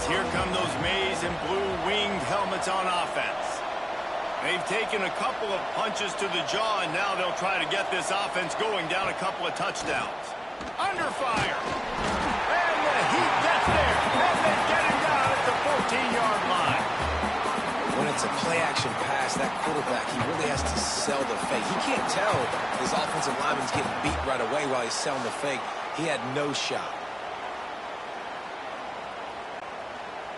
guys, here come those maize and blue winged helmets on offense. They've taken a couple of punches to the jaw, and now they'll try to get this offense going down a couple of touchdowns. Under fire. And the Heat gets there. And they get him down at the 14-yard line. When it's a play-action pass, that quarterback, he really has to sell the fake. He can't tell his offensive lineman's getting beat right away while he's selling the fake. He had no shot.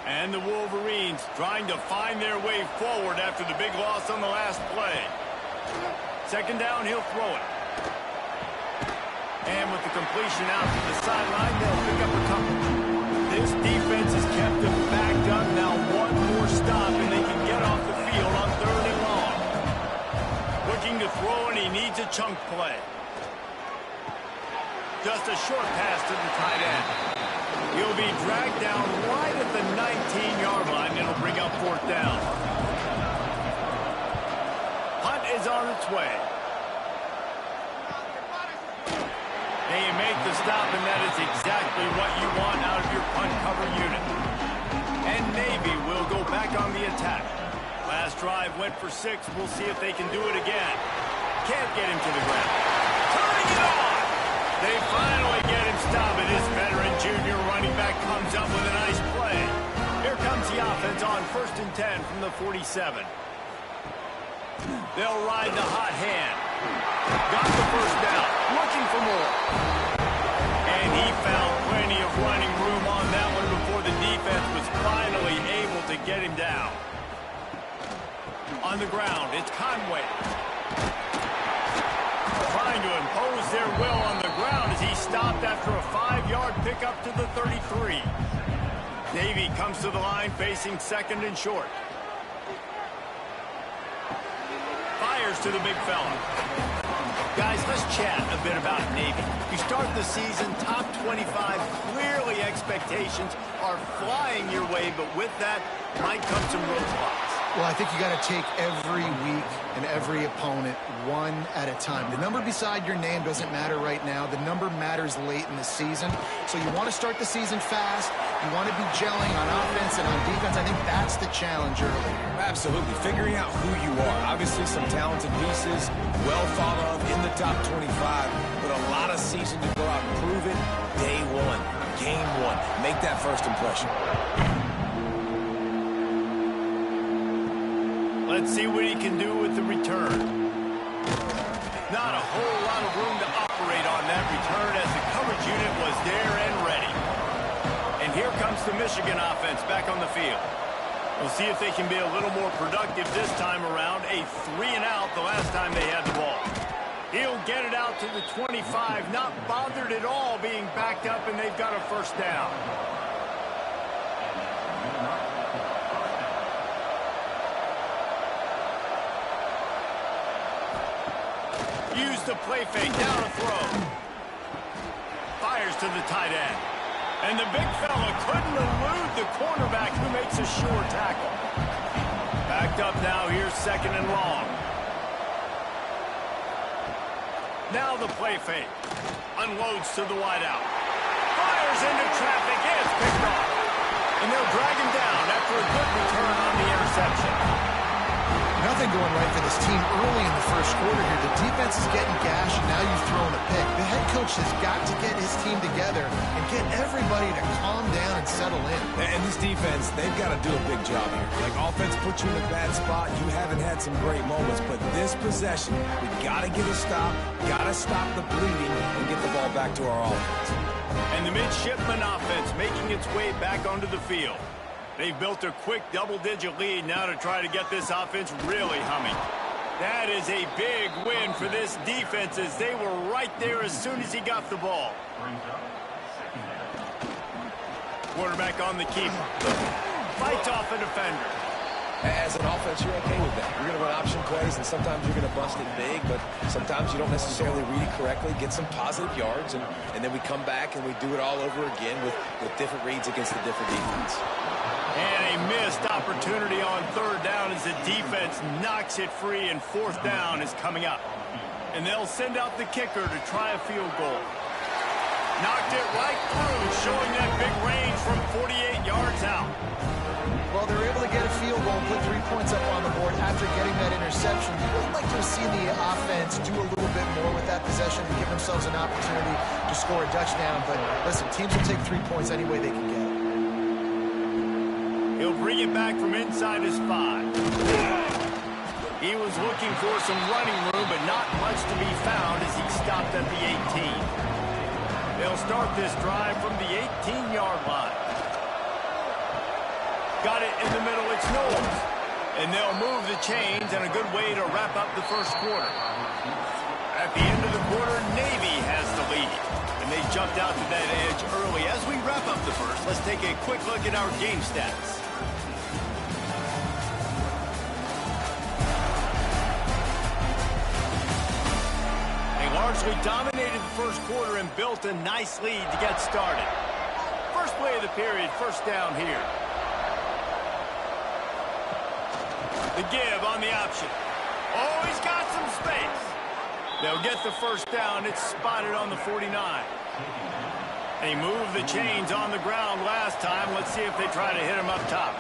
And the Wolverines trying to find their way forward after the big loss on the last play. Second down, he'll throw it. And with the completion out to the sideline, they'll pick up a couple. This defense has kept them backed up. Now one more stop, and they can get off the field on 3rd and long. Looking to throw, and he needs a chunk play. Just a short pass to the tight end. He'll be dragged down right at the 19-yard line, and it'll bring up 4th down. Punt is on its way. And you make the stop, and that is exactly what you want out of your punt cover unit. And Navy will go back on the attack. Last drive went for 6. We'll see if they can do it again. Can't get him to the ground. Turning it on! They finally get him stopped, and this veteran junior running back comes up with a nice play. Here comes the offense on 1st and 10 from the 47. They'll ride the hot hand. Got the first down. Looking for more. And he found plenty of running room on that one before the defense was finally able to get him down. On the ground, it's Conway. Trying to impose their will on the ground as he stopped after a 5-yard pickup to the 33. Navy comes to the line facing 2nd and short. Fires to the big fella. Guys, let's chat a bit about Navy. You start the season top 25. Clearly expectations are flying your way, but with that might come some roadblocks. Well, I think you got to take every week and every opponent one at a time. The number beside your name doesn't matter right now. The number matters late in the season. So you want to start the season fast. You want to be gelling on offense and on defense. I think that's the challenge early. Absolutely. Figuring out who you are. Obviously, some talented pieces, well thought of in the top 25, but a lot of season to go out and prove it. Day one, game one. Make that first impression. Let's see what he can do with the return. Not a whole lot of room to operate on that return as the coverage unit was there and ready. And here comes the Michigan offense back on the field. We'll see if they can be a little more productive this time around. A 3-and-out the last time they had the ball. He'll get it out to the 25, not bothered at all being backed up, and they've got a first down. Use the play fake, down a throw. Fires to the tight end. And the big fella couldn't elude the cornerback who makes a sure tackle. Backed up now, here's 2nd and long. Now the play fake. Unloads to the wideout. Fires into traffic, and it's picked off. And they'll drag him down after a good return on the interception. Nothing going right for this team early in the first quarter here. The defense is getting gashed, and now you've thrown a pick. The head coach has got to get his team together and get everybody to calm down and settle in. And this defense, they've got to do a big job here. Like, offense puts you in a bad spot. You haven't had some great moments, but this possession, we got to get a stop, got to stop the bleeding, and get the ball back to our offense. And the midshipman offense making its way back onto the field. They've built a quick double-digit lead now to try to get this offense really humming. That is a big win for this defense as they were right there as soon as he got the ball. Quarterback on the keeper. Fights off a defender. As an offense, you're okay with that. You're going to run option plays, and sometimes you're going to bust it big, but sometimes you don't necessarily read it correctly, get some positive yards, and then we come back and we do it all over again with different reads against the different defense. And a missed opportunity on 3rd down as the defense knocks it free, and 4th down is coming up. And they'll send out the kicker to try a field goal. Knocked it right through, showing that big range from 48 yards out. points up on the board after getting that interception. You would like to have seen the offense do a little bit more with that possession to give themselves an opportunity to score a touchdown. But listen, teams will take 3 points any way they can get it. He'll bring it back from inside his 5. He was looking for some running room, but not much to be found as he stopped at the 18. They'll start this drive from the 18-yard line. Got it in the middle, it's Knowles. And they'll move the chains, and a good way to wrap up the first quarter. At the end of the quarter, Navy has the lead. And they jumped out to that edge early. As we wrap up the first, let's take a quick look at our game stats. They largely dominated the first quarter and built a nice lead to get started. First play of the period, first down here. The give on the option. Oh, he's got some space. They'll get the first down. It's spotted on the 49. They moved the chains on the ground last time. Let's see if they try to hit him up top.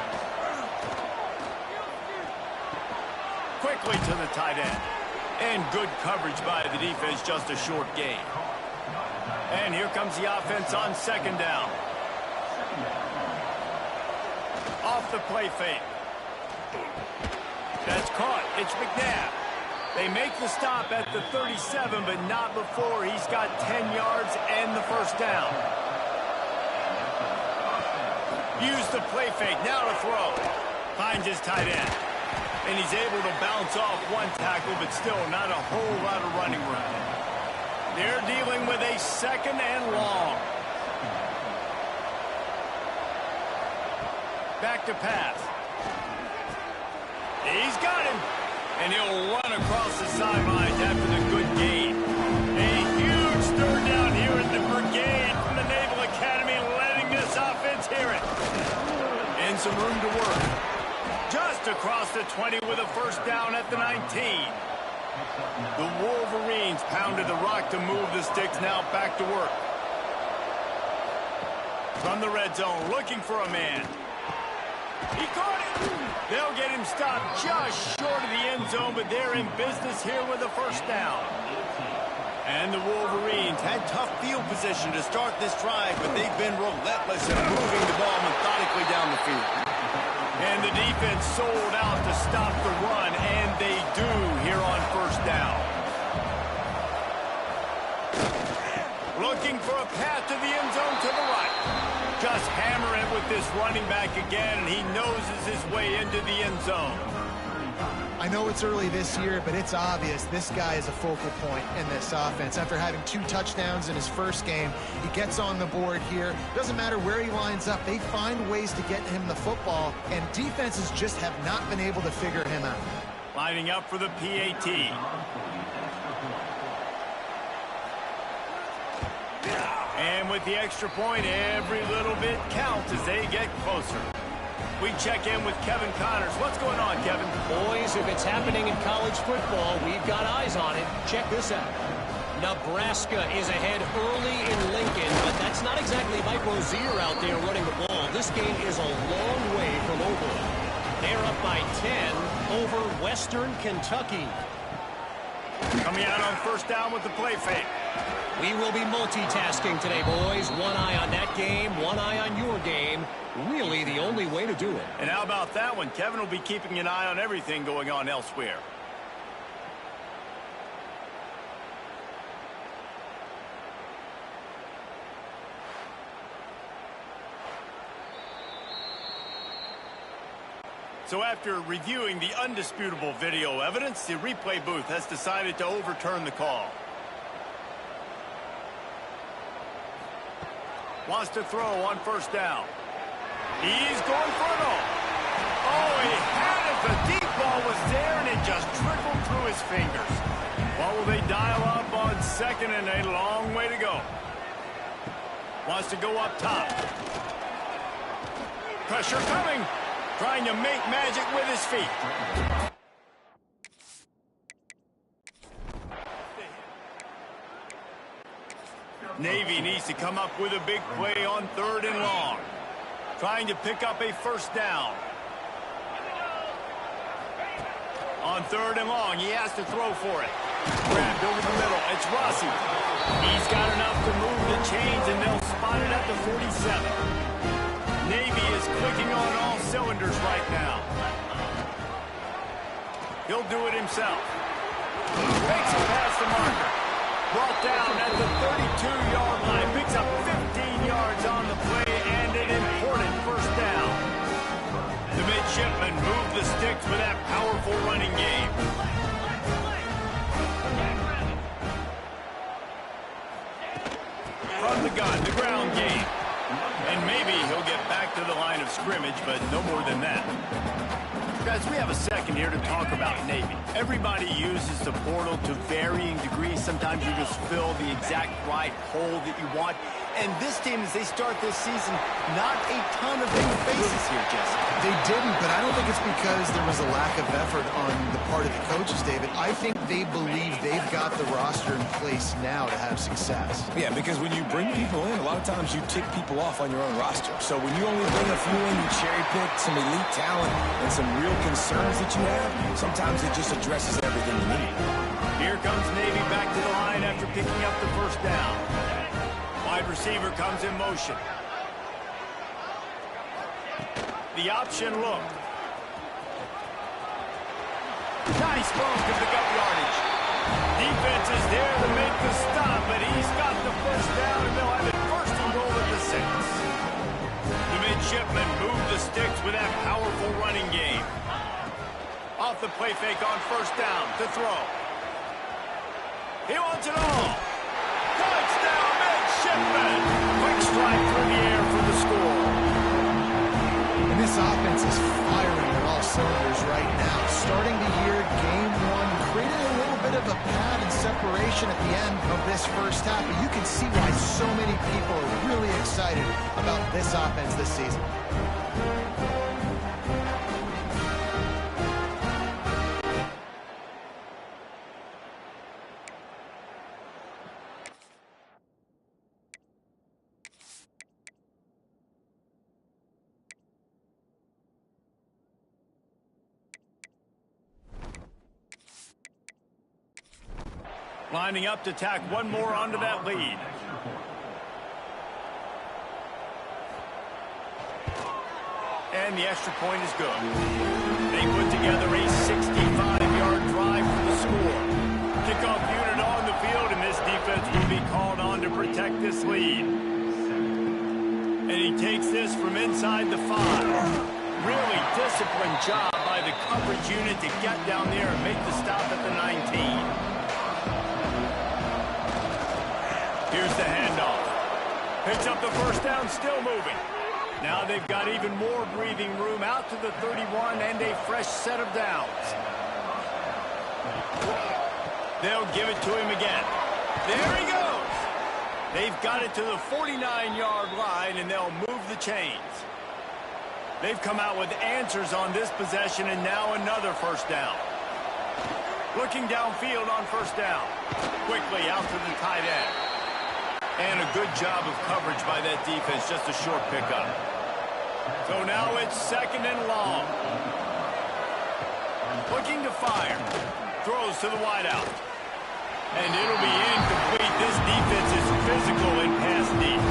Quickly to the tight end. And good coverage by the defense, just a short gain. And here comes the offense on second down. Off the play fake. That's caught. It's McNabb. They make the stop at the 37, but not before he's got 10 yards and the first down. Use the play fake. Now to throw. Finds his tight end. And he's able to bounce off one tackle, but still not a whole lot of running room. They're dealing with a second and long. Back to pass. He's got him. And he'll run across the sidelines after the good gain. A huge third down here in the brigade from the Naval Academy, letting this offense hear it. And some room to work. Just across the 20 with a first down at the 19. The Wolverines pounded the rock to move the sticks, now back to work. From the red zone, looking for a man. He caught it. They'll get him stopped just short of the end zone, but they're in business here with a first down. And the Wolverines had tough field position to start this drive, but they've been relentless in moving the ball methodically down the field. And the defense sold out to stop the run, and they do here on first down. Looking for a path to the end zone to the right. Just hammer it with this running back again, and he noses his way into the end zone. I know it's early this year, but it's obvious this guy is a focal point in this offense. After having 2 touchdowns in his first game, he gets on the board here. Doesn't matter where he lines up, they find ways to get him the football, and defenses just have not been able to figure him out. Lining up for the PAT. And with the extra point, every little bit counts as they get closer. We check in with Kevin Connors. What's going on, Kevin? Boys, if it's happening in college football, we've got eyes on it. Check this out. Nebraska is ahead early in Lincoln, but that's not exactly Mike Rozier out there running the ball. This game is a long way from over. They're up by 10 over Western Kentucky. Coming out on first down with the play fake. We will be multitasking today, boys. One eye on that game, one eye on your game. Really the only way to do it. And how about that one? Kevin will be keeping an eye on everything going on elsewhere. So after reviewing the undisputable video evidence, the replay booth has decided to overturn the call. Wants to throw on first down. He's going for it all. Oh, he had it. The deep ball was there, and it just trickled through his fingers. What will they dial up on second, and a long way to go. Wants to go up top. Pressure coming. Trying to make magic with his feet. Navy needs to come up with a big play on third and long. Trying to pick up a first down. On 3rd and long, he has to throw for it. Grabbed over the middle. It's Rossi. He's got enough to move the chains, and they'll spot it at the 47. Navy is clicking on all cylinders right now. He'll do it himself. Makes it past the marker. Brought down at the 32-yard line. Picks up 15 yards on the play and an important first down. The midshipmen move the sticks with that powerful running game. From the gun, the ground game. And maybe he'll get back to the line of scrimmage, but no more than that. Guys, we have a second here to talk about Navy. Everybody uses the portal to varying degrees. Sometimes you just fill the exact right hole that you want. And this team, as they start this season, not a ton of new faces here, Jesse. They didn't, but I don't think it's because there was a lack of effort on the part of the coaches, David. I think they believe they've got the roster in place now to have success. Yeah, because when you bring people in, a lot of times you tick people off on your own roster. So when you only bring a few in, you cherry pick some elite talent and some real concerns that you have, sometimes it just addresses everything you need. Here comes Navy back to the line after picking up the first down. Wide receiver comes in motion. The option look. Nice move to pick up yardage. Defense is there to make the stop, but he's got the first down, and they'll have it first and goal at the 6. The midshipmen move the sticks with that powerful running game. Off the play fake on first down to throw. He wants it all. Touchdown, midshipmen. Quick strike through the air for the score. And this offense is firing on all cylinders right now. Starting the year, game 1, created a little bit of a pad and separation at the end of this first half. But you can see why so many people are really excited about this offense this season. Lining up to tack one more onto that lead. And the extra point is good. They put together a 65-yard drive for the score. Kickoff unit on the field, and this defense will be called on to protect this lead. And he takes this from inside the 5. Really disciplined job by the coverage unit to get down there and make the stop at the 19. Here's the handoff. Picks up the first down, still moving. Now they've got even more breathing room out to the 31 and a fresh set of downs. They'll give it to him again. There he goes. They've got it to the 49-yard line, and they'll move the chains. They've come out with answers on this possession, and now another first down. Looking downfield on first down. Quickly out to the tight end. And a good job of coverage by that defense, just a short pickup. So now it's 2nd and long. Looking to fire. Throws to the wideout. And it'll be incomplete. This defense is physical in pass deep.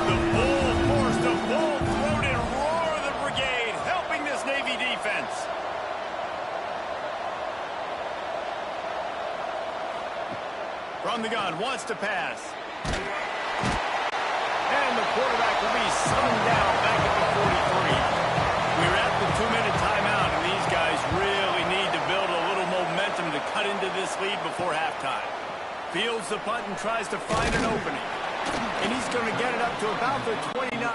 The full force, the full-throated roar of the brigade, helping this Navy defense. From the gun, wants to pass. And the quarterback will be summoned down back at the 43. We're at the 2-minute timeout, and these guys really need to build a little momentum to cut into this lead before halftime. Fields the punt and tries to find an opening. And he's going to get it up to about the 29.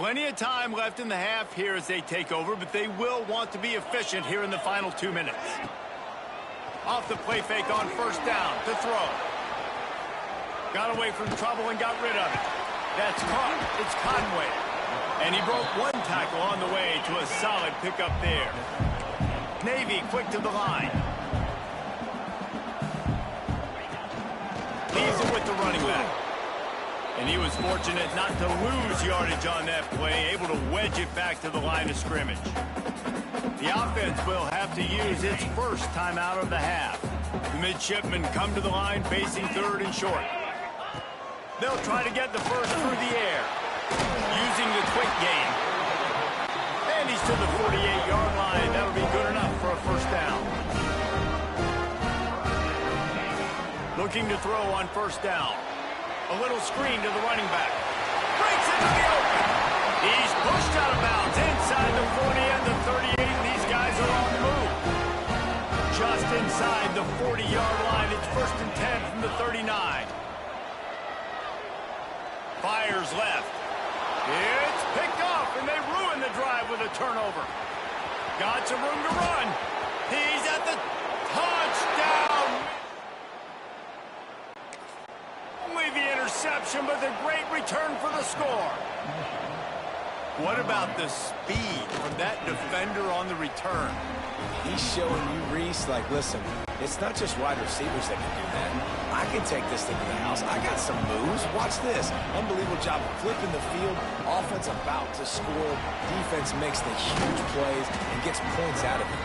Plenty of time left in the half here as they take over, but they will want to be efficient here in the final 2 minutes. Off the play fake on first down to throw. Got away from trouble and got rid of it. That's caught. It's Conway. And he broke one tackle on the way to a solid pickup there. Navy quick to the line. Leaves it with the running back. And he was fortunate not to lose yardage on that play, able to wedge it back to the line of scrimmage. The offense will have to use its first timeout of the half. The midshipmen come to the line facing third and short. They'll try to get the first through the air, using the quick game. And he's to the 48-yard line. That'll be good enough for a first down. Looking to throw on first down. A little screen to the running back. Breaks into the open. He's pushed out of bounds inside the 40 and the 38, and these guys are on the move. Just inside the 40-yard line. It's 1st and 10 from the 39. Fires left. It's picked off, and they ruin the drive with a turnover. Got some room to run. He's at the touchdown. Only the interception, but the great return for the score. What about the speed from that defender on the return? He's showing you, Reese, like, listen, it's not just wide receivers that can do that. I can take this thing to the house. I got some moves. Watch this. Unbelievable job of flipping the field. Offense about to score. Defense makes the huge plays and gets points out of it.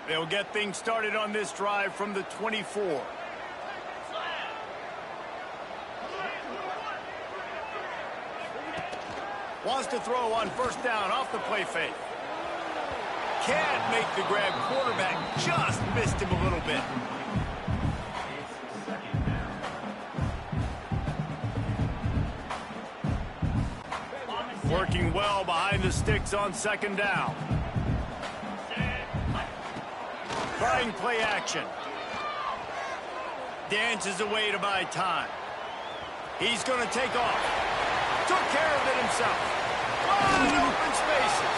They'll get things started on this drive from the 24. Wants to throw on first down off the play fake. Can't make the grab. Quarterback just missed him a little bit. Working well behind the sticks on second down. Trying play action. Dances away to buy time. He's going to take off. Took care of it himself. Wide open spaces.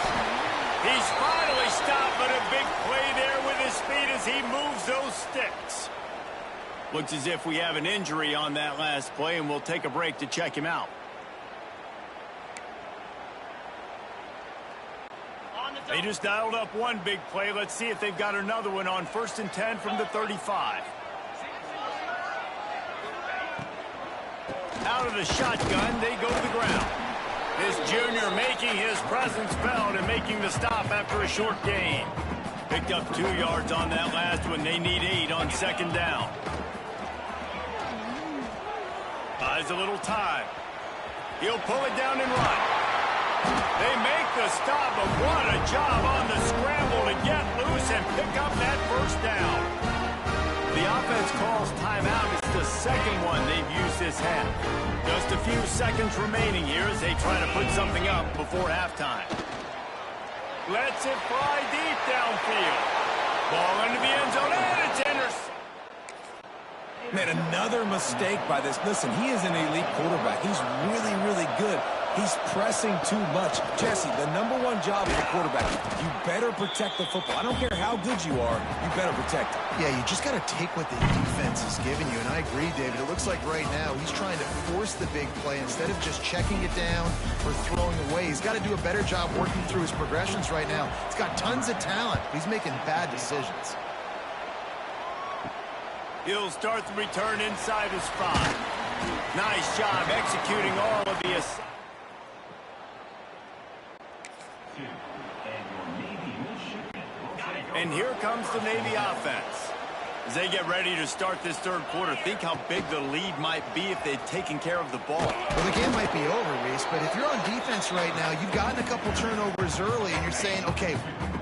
He's finally stopped, but a big play there with his speed as he moves those sticks. Looks as if we have an injury on that last play, and we'll take a break to check him out. They just dialed up one big play. Let's see if they've got another one on 1st and 10 from the 35. Out of the shotgun, they go to the ground. This junior making his presence felt and making the stop after a short gain. Picked up 2 yards on that last one. They need 8 on second down. Buys a little time. He'll pull it down and run. They make the stop, but what a job on the scramble to get loose and pick up that first down. The offense calls timeout. It's the second one they've used this half. Just a few seconds remaining here as they try to put something up before halftime. Lets it fly deep downfield. Ball into the end zone, and it's intercepted. Man, another mistake by this. Listen, he is an elite quarterback. He's really, really good. He's pressing too much. Jesse, the #1 job of a quarterback, you better protect the football. I don't care how good you are, you better protect it. Yeah, you just got to take what the defense is giving you, and I agree, David. It looks like right now he's trying to force the big play instead of just checking it down or throwing away. He's got to do a better job working through his progressions right now. He's got tons of talent. He's making bad decisions. He'll start the return inside his 5. Nice job executing all of the assignments. And here comes the Navy offense. As they get ready to start this third quarter, think how big the lead might be if they'd taken care of the ball. Well, the game might be over, Reese, but if you're on defense right now, you've gotten a couple turnovers early, and you're saying, okay,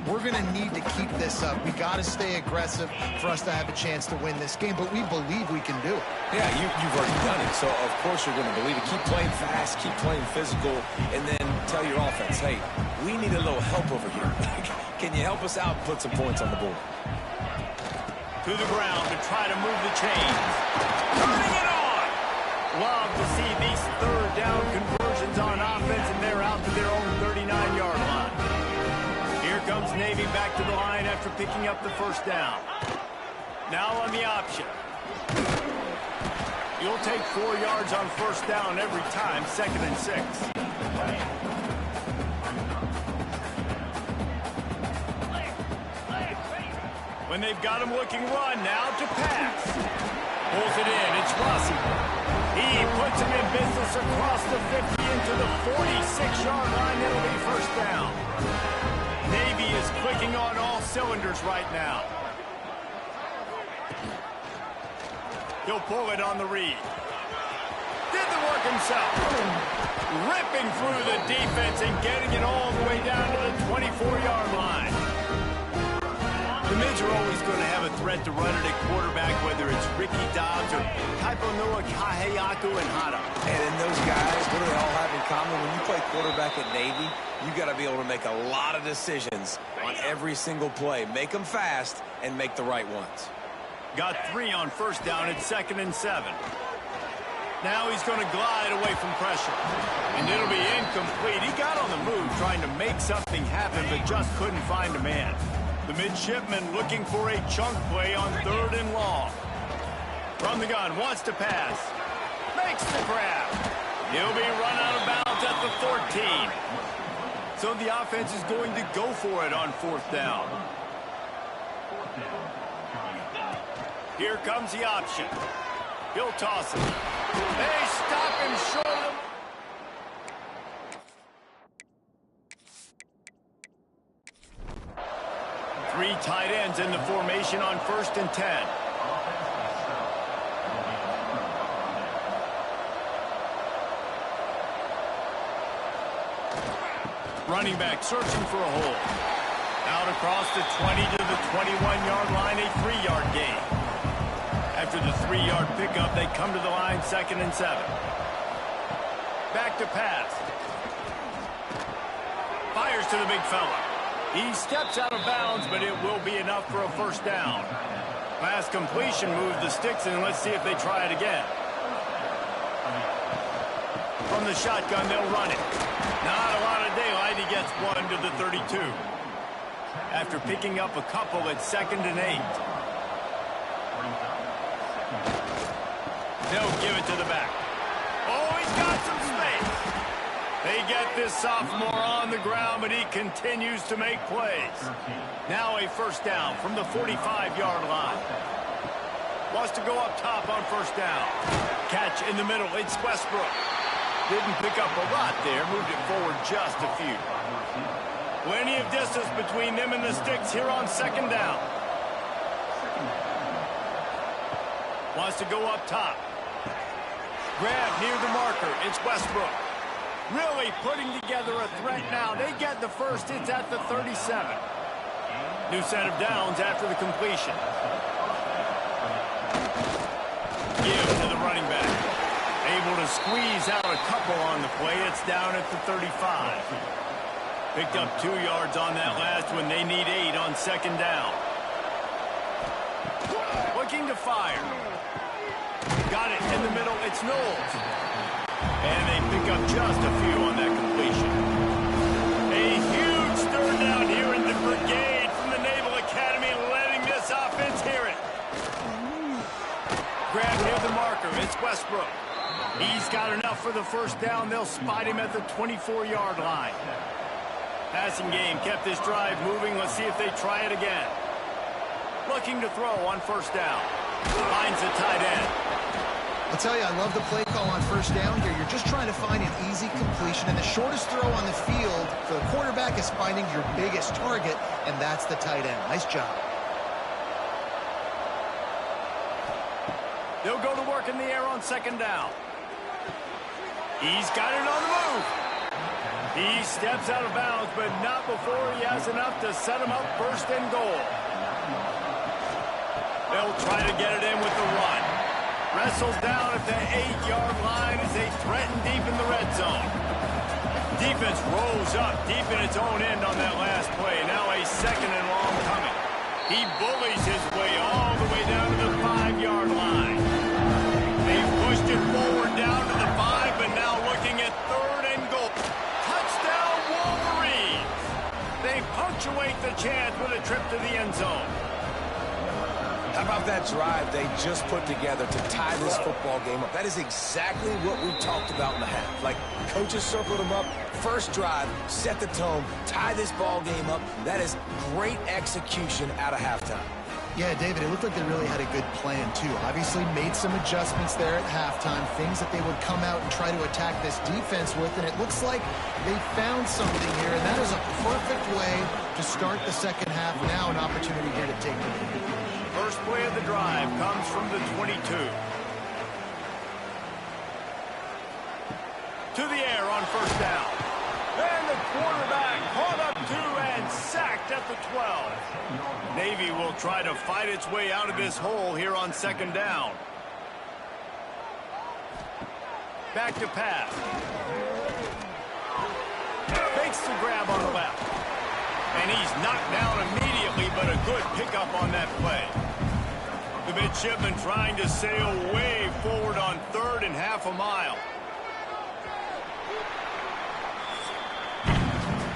we're going to need to keep this up. We got to stay aggressive for us to have a chance to win this game, but we believe we can do it. Yeah, you've already done it, so of course you're going to believe it. Keep playing fast, keep playing physical, and then tell your offense, hey, we need a little help over here. Can you help us out and put some points on the board? To the ground to try to move the chains. Turning it on! Love to see these third down conversions on offense, and they're out to their own 39-yard line. Here comes Navy back to the line after picking up the first down. Now on the option. You'll take 4 yards on first down every time, 2nd and 6. When they've got him looking run, now to pass. Pulls it in, it's Rossi. He puts him in business across the 50 into the 46-yard line. It'll be first down. Navy is clicking on all cylinders right now. He'll pull it on the read. Did the work himself. Ripping through the defense and getting it all the way down to the 24-yard line. The Mids are always going to have a threat to run it at quarterback, whether it's Ricky Dobbs or Kaiponoa Kaheaku and Hata. And in those guys, what do they all have in common? When you play quarterback at Navy, you got to be able to make a lot of decisions on every single play. Make them fast and make the right ones. Got 3 on first down at 2nd and 7. Now he's going to glide away from pressure. And it'll be incomplete. He got on the move trying to make something happen, but just couldn't find a man. The midshipman looking for a chunk play on 3rd and long. From the gun, wants to pass. Makes the grab. He'll be run out of bounds at the 14. So the offense is going to go for it on 4th down. Here comes the option. He'll toss it. They stop him short of... 3 tight ends in the formation on 1st and 10. Running back searching for a hole. Out across the 20 to the 21-yard line, a 3-yard gain. After the 3-yard pickup, they come to the line 2nd and 7. Back to pass. Fires to the big fella. He steps out of bounds, but it will be enough for a first down. Last completion moved the sticks, and let's see if they try it again. From the shotgun, they'll run it. Not a lot of daylight. He gets 1 to the 32. After picking up a couple at 2nd and 8. They'll give it to the back. Oh, he's got some space. They get this sophomore on the ground, but he continues to make plays. Now a first down from the 45-yard line. Wants to go up top on first down. Catch in the middle. It's Westbrook. Didn't pick up a lot there. Moved it forward just a few. Plenty of distance between them and the sticks here on 2nd down. Wants to go up top. Grab near the marker. It's Westbrook. Really putting together a threat now. They get the first. It's at the 37. New set of downs after the completion. Give to the running back. Able to squeeze out a couple on the play. It's down at the 35. Picked up 2 yards on that last one. They need 8 on 2nd down. Looking to fire. Got it in the middle. It's Knowles. And they pick up just a few on that completion. A huge third down here in the brigade from the Naval Academy, letting this offense hear it. Grab near the marker. It's Westbrook. He's got enough for the first down. They'll spot him at the 24-yard line. Passing game kept this drive moving. Let's see if they try it again. Looking to throw on first down. Finds the tight end. I'll tell you, I love the play call on first down here. You're just trying to find an easy completion, and the shortest throw on the field for the quarterback is finding your biggest target, and that's the tight end. Nice job. They'll go to work in the air on 2nd down. He's got it on the move. He steps out of bounds, but not before he has enough to set him up 1st and goal. They'll try to get it in with the run. Wrestles down at the 8-yard line as they threaten deep in the red zone. Defense rolls up deep in its own end on that last play. Now a second and long coming. He bullies his way all the way down to the 5-yard line. They've pushed it forward down to the 5, but now looking at third and goal. Touchdown Wolverines! They punctuate the chance with a trip to the end zone. How about that drive they just put together to tie this football game up? That is exactly what we talked about in the half. Like, coaches circled them up. First drive, set the tone, tie this ball game up. That is great execution out of halftime. Yeah, David, it looked like they really had a good plan, too. Obviously made some adjustments there at halftime, things that they would come out and try to attack this defense with, and it looks like they found something here, and that is a perfect way to start the second half. Now an opportunity here to take the lead. First play of the drive comes from the 22. To the air on first down. And the quarterback caught up to and sacked at the 12. Navy will try to fight its way out of this hole here on second down. Back to pass. Fakes the grab on the left. And he's knocked down immediately, but a good pickup on that play. The midshipman trying to sail way forward on third and half a mile.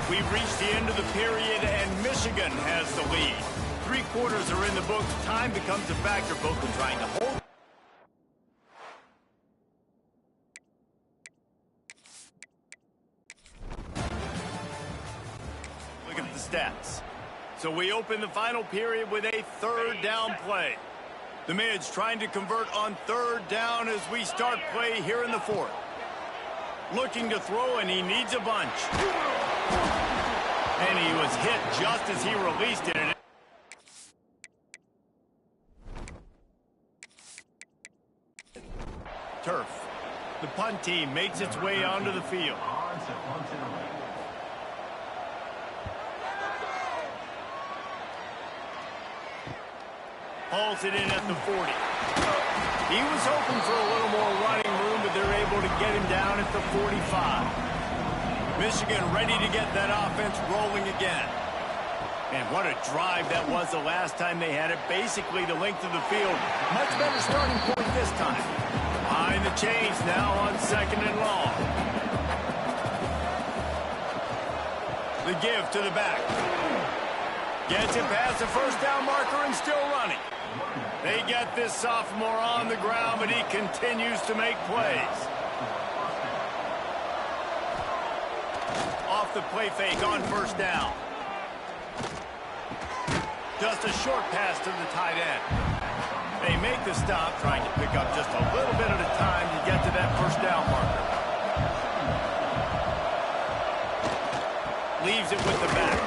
We've reached the end of the period, and Michigan has the lead. 3 quarters are in the books. Time becomes a factor, both in trying to hold. Look at the stats. So we open the final period with a third down play. The Mids trying to convert on third down as we start play here in the fourth. Looking to throw, and he needs a bunch. And he was hit just as he released it. Turf. The punt team makes its way onto the field. Hauls it in at the 40. He was hoping for a little more running room, but they're able to get him down at the 45. Michigan ready to get that offense rolling again. And what a drive that was the last time they had it. Basically the length of the field. Much better starting point this time. Behind the chains now on second and long. The give to the back. Gets it past the first down marker and still running. They get this sophomore on the ground, but he continues to make plays. Off the play fake on first down. Just a short pass to the tight end. They make the stop, trying to pick up just a little bit at a time to get to that first down marker. Leaves it with the back.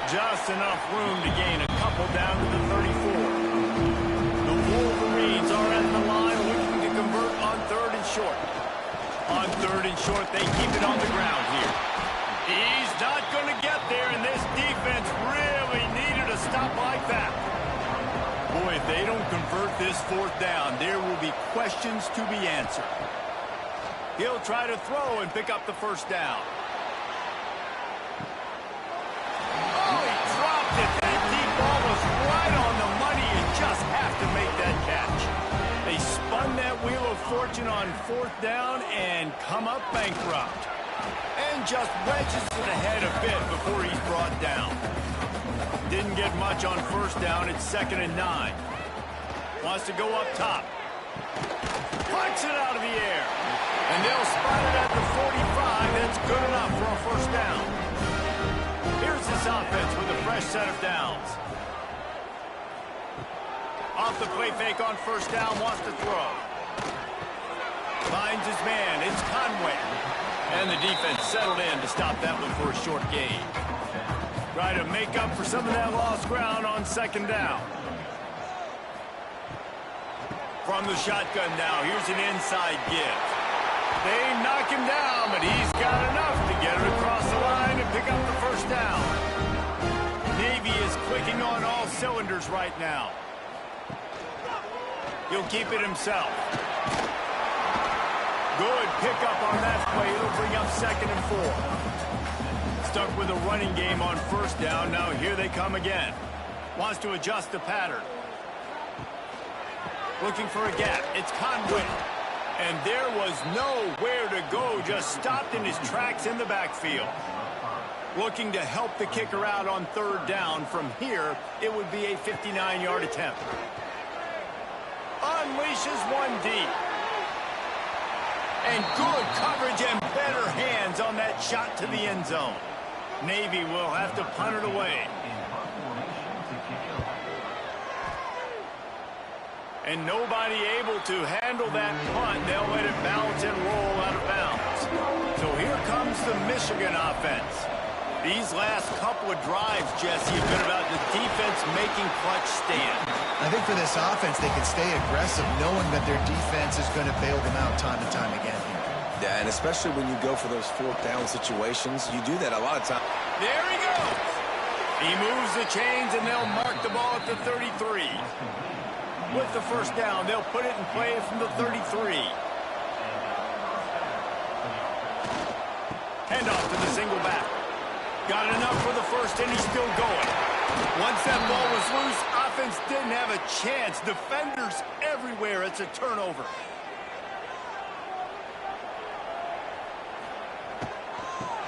Just enough room to gain a couple down to the 34. The Wolverines are at the line looking to convert on third and short. On third and short, they keep it on the ground here. He's not going to get there, and this defense really needed a stop like that. Boy, if they don't convert this fourth down, there will be questions to be answered. He'll try to throw and pick up the first down. Oh, he dropped it. That deep ball was right on the money. You just have to make that catch. They spun that wheel of fortune on fourth down and come up bankrupt. And just wedges it ahead a bit before he's brought down. Didn't get much on first down. It's 2nd and 9. Wants to go up top. Punts it out of the air. And they'll spot it at the 45. That's good enough for a first down. Here's this offense with a fresh set of downs. Off the play fake on first down. Wants to throw. Finds his man. It's Conway. And the defense settled in to stop that one for a short gain. Try to make up for some of that lost ground on second down. From the shotgun now, here's an inside give. They knock him down, but he's got enough to get it across the line and pick up the first down. Navy is clicking on all cylinders right now. He'll keep it himself. Good pickup on that play. It'll bring up 2nd and 4. Stuck with a running game on 1st down. Now here they come again. Wants to adjust the pattern. Looking for a gap. It's Conway. And there was nowhere to go. Just stopped in his tracks in the backfield. Looking to help the kicker out on 3rd down. From here, it would be a 59-yard attempt. Unleashes one deep. And good coverage and better hands on that shot to the end zone. Navy will have to punt it away. And nobody able to handle that punt. They'll let it bounce and roll out of bounds. So here comes the Michigan offense. These last couple of drives, Jesse, have been about the defense making clutch stands. I think for this offense, they can stay aggressive knowing that their defense is going to bail them out time and time again here. Yeah, and especially when you go for those 4th down situations, you do that a lot of times. There he goes. He moves the chains, and they'll mark the ball at the 33. With the 1st down, they'll put it in play from the 33. Handoff to the single back. Got enough for the 1st, and he's still going. Once that ball was loose, offense didn't have a chance. Defenders everywhere. It's a turnover.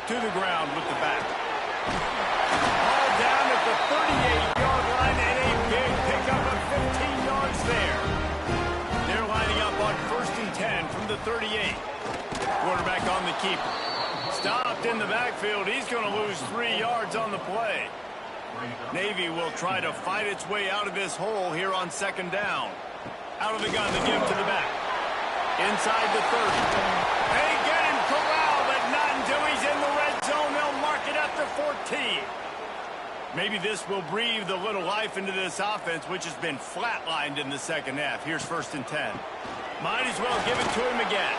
To the ground with the back. All down at the 38-yard line, and a big pickup of 15 yards there. They're lining up on 1st and 10 from the 38. Quarterback on the keeper. Stopped in the backfield. He's going to lose 3 yards on the play. Navy will try to fight its way out of this hole here on 2nd down. Out of the gun, the give to the back. Inside the 30. They get him corralled, but not until he's in the red zone. They'll mark it at the 14. Maybe this will breathe a little life into this offense, which has been flatlined in the 2nd half. Here's 1st and 10. Might as well give it to him again.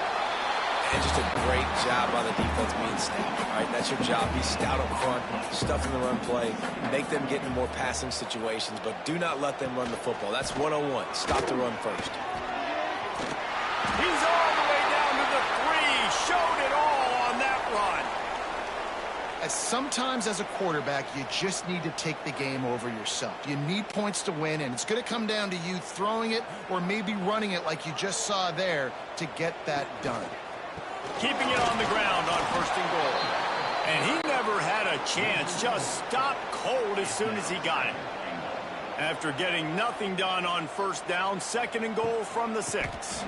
And just a great job by the defense being stout. All right, that's your job. Be stout up front, stuff in the run play, make them get into more passing situations, but do not let them run the football. That's 101. Stop the run first. He's all the way down to the 3. Showed it all on that run. Sometimes as a quarterback, you just need to take the game over yourself. You need points to win, and it's going to come down to you throwing it or maybe running it like you just saw there to get that done. Keeping it on the ground on 1st and goal. And he never had a chance. Just stopped cold as soon as he got it. After getting nothing done on 1st down, 2nd and goal from the 6.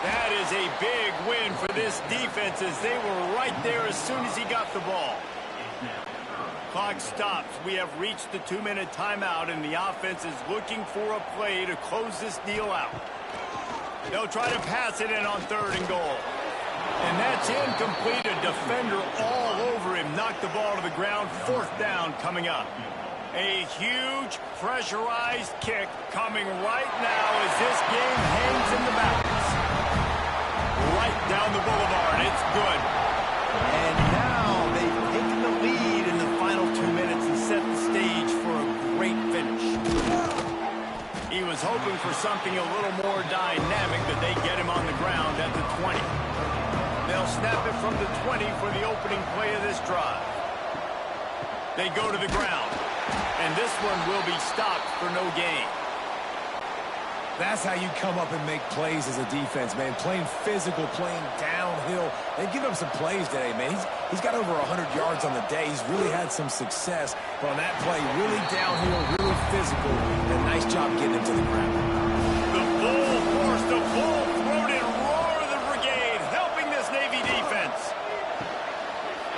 That is a big win for this defense as they were right there as soon as he got the ball. Clock stops. We have reached the 2-minute timeout, and the offense is looking for a play to close this deal out. They'll try to pass it in on 3rd and goal. And that's incomplete. A defender all over him. Knocked the ball to the ground. 4th down coming up. A huge pressurized kick coming right now as this game hangs in the balance. Right down the boulevard. It's good. And now they've taken the lead in the final 2 minutes and set the stage for a great finish. He was hoping for something a little more dynamic, but they get him on the ground at the 20. They'll snap it from the 20 for the opening play of this drive. They go to the ground, and this one will be stopped for no gain. That's how you come up and make plays as a defense, man. Playing physical, playing downhill. They give him some plays today, man. He's got over 100 yards on the day. He's really had some success. But on that play, really downhill, really physical. And a nice job getting him to the ground. The full force, the full-throated roar of the brigade, helping this Navy defense.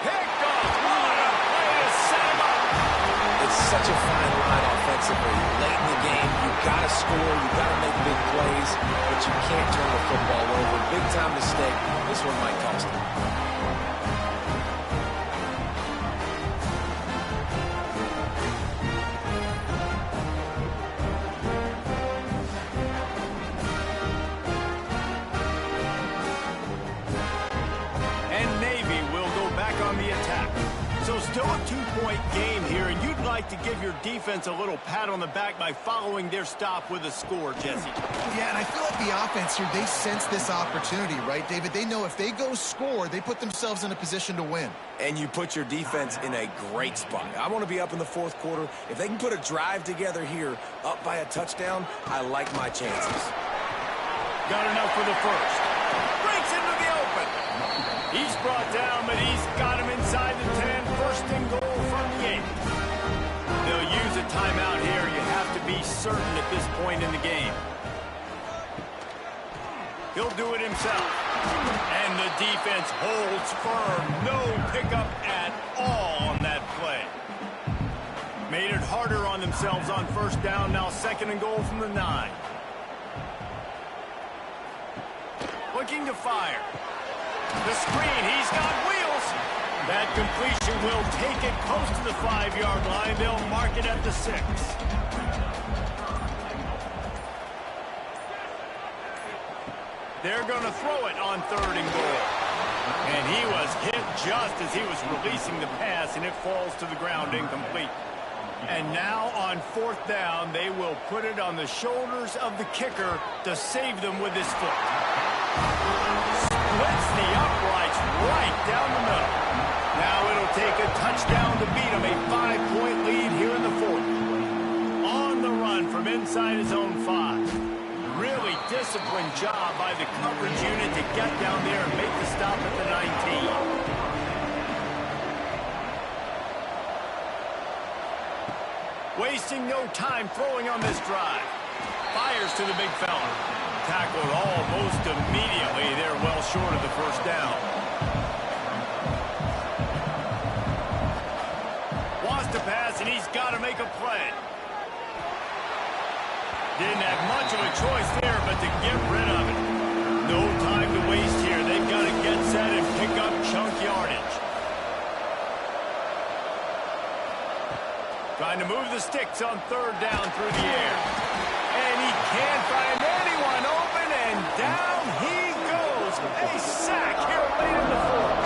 Picked off. What a play to set him up. It's such a fine line offensively. Late in the game, you've got to score, you've got to make big plays, but you can't turn the football over. Big-time mistake. This one might cost him. And Navy will go back on the attack. So still a 2-point game here, and you'd like like to give your defense a little pat on the back by following their stop with a score, Jesse. Yeah, and I feel like the offense here, they sense this opportunity, right, David? They know if they go score, they put themselves in a position to win. And you put your defense in a great spot. I want to be up in the fourth quarter. If they can put a drive together here, up by a touchdown, I like my chances. Got enough for the first. Breaks into the open. He's brought down, but he's got him inside the 10. First and goal from Gates. They'll use a timeout here. You have to be certain at this point in the game. He'll do it himself. And the defense holds firm. No pickup at all on that play. Made it harder on themselves on first down. Now second and goal from the 9. Looking to fire. The screen, he's got wheels. That completion will take it close to the 5-yard line. They'll mark it at the 6. They're going to throw it on third and goal. And he was hit just as he was releasing the pass, and it falls to the ground incomplete. And now on fourth down, they will put it on the shoulders of the kicker to save them with his foot. Splits the uprights right down the middle. Now it'll take a touchdown to beat him. A 5-point lead here in the fourth. On the run from inside his own 5. Really disciplined job by the coverage unit to get down there and make the stop at the 19. Wasting no time throwing on this drive. Fires to the big fella. Tackled almost immediately. They're well short of the first down. Wants to pass, and he's got to make a play. Didn't have much of a choice there, but to get rid of it. No time to waste here. They've got to get set and pick up chunk yardage. Trying to move the sticks on third down through the air. And he can't find anyone open, and down he goes. A sack here late in the fourth.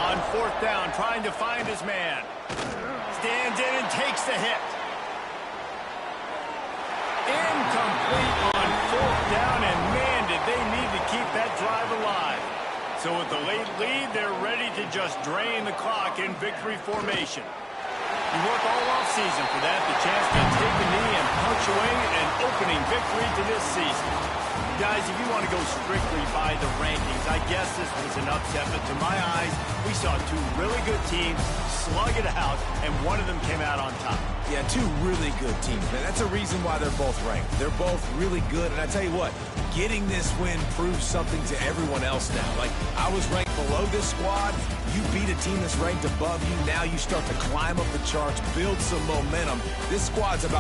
On fourth down, trying to find his man. Stands in and takes the hit. Incomplete on fourth down, and man, did they need to keep that drive alive. So with the late lead, they're ready to just drain the clock in victory formation. You work all offseason for that, the chance to take a knee and punctuate an opening victory to this season. Guys, if you want to go strictly by the rankings, I guess this was an upset, but to my eyes, we saw two really good teams slug it out, and one of them came out on top. Yeah, two really good teams, man. That's a reason why they're both ranked. They're both really good, and I tell you what, getting this win proves something to everyone else now. Like, I was ranked below this squad. You beat a team that's ranked above you. Now you start to climb up the charts, build some momentum. This squad's about